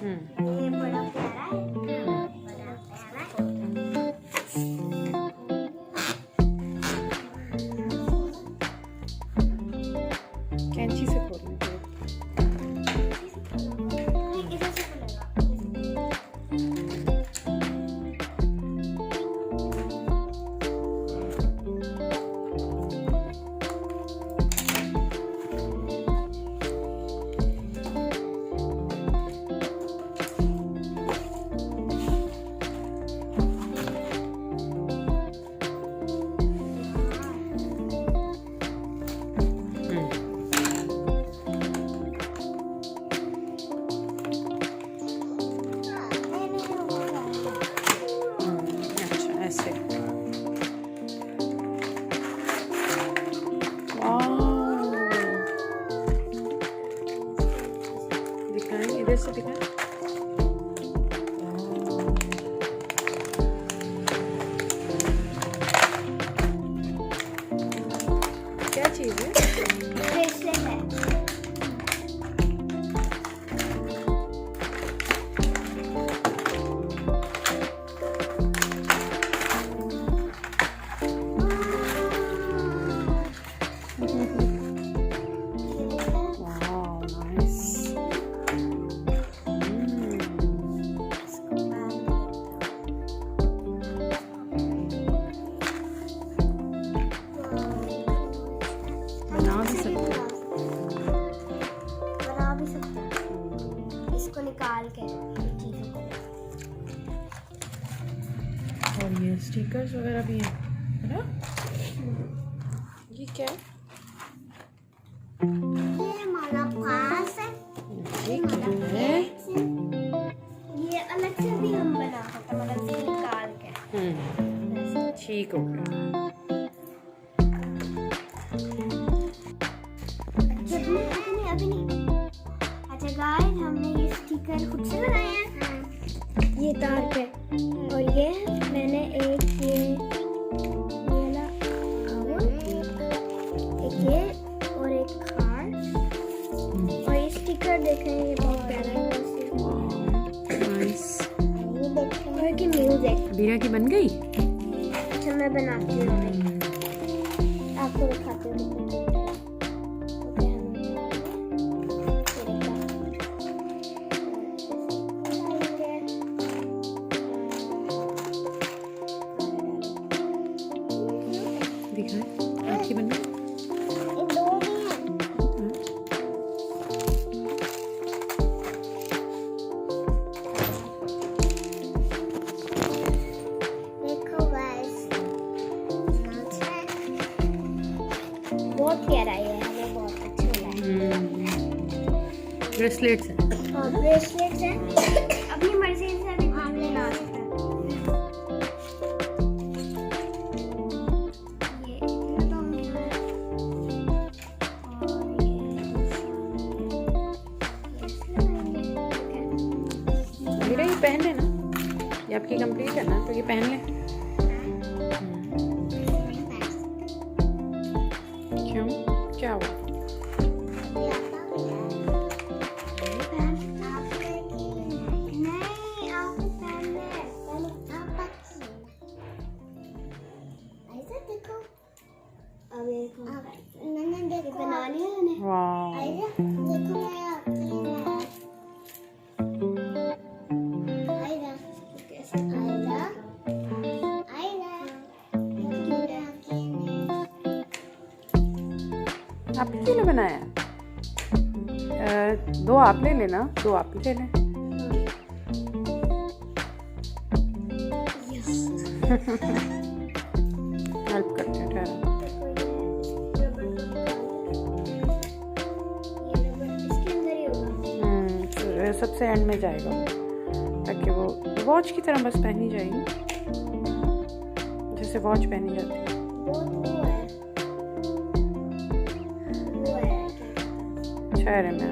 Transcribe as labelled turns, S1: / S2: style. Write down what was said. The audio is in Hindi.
S1: ये बड़ा प्यारा है, बड़ा प्यारा है।
S2: कैंची से खोलना चाहिए।
S1: इधर से खुलेगा।
S2: अच्छा ऐसे। वाह, दिखाएं, इधर से दिखाएं। क्या चीज़ है?
S1: ब्रेसलेट है।
S2: वाह, नाइस। बना भी सकते हैं।
S1: बना भी सकते हैं। इसको निकाल के चीज़ों को।
S2: और ये स्टिकर्स वगैरह भी हैं, है ना? ये क्या है?
S1: ये हमारा पास है।
S2: ठीक है।
S1: ये अलग से भी हम बना सकते हैं, मतलब इसको निकाल के।
S2: ठीक हो गया।
S1: अभी नहीं। अच्छा गाइस, हमने ये स्टिकर खुद से बनाए हैं। ये तार पे, और ये मैंने एक ये वाला आउल, एक ये और एक कार्ड, और ये स्टिकर देखें, ये बहुत प्यारा है।
S2: नाइस।
S1: ये देखें, और की म्यूजिक।
S2: अबीरा की बन गई?
S1: अच्छा मैं बनाती हूँ, आपको दिखाती हूँ कितना cute है।
S2: दिखाएं, आपकी बन गई?
S1: ये दो भी हैं। देखो गाइस, बहुत प्यारा है, हमें बहुत अच्छा लगा है।
S2: ब्रेसलेट्स हैं।
S1: हाँ, ब्रेसलेट्स हैं। अपनी मर्जी से भी आप बना सकते हैं। ये इतना तो नहीं है। और ये
S2: अबीरा ये पहन लेना, ये आपकी कंप्लीट है ना, तो ये पहन लें। क्यों, क्या हुआ?
S1: मैंने बना लिया मैंने।
S2: वाह,
S1: देखो मैं
S2: आप किसी ने बनाया? दो आप ले लेना, दो आप ले लें। हेल्प करते हैं, ठहरो। सबसे एंड में जाएगा वो, ताकि वो वॉच की तरह बस पहनी जाएगी, जैसे वॉच पहनी जाती है।
S1: वो है
S2: ठहरे मैं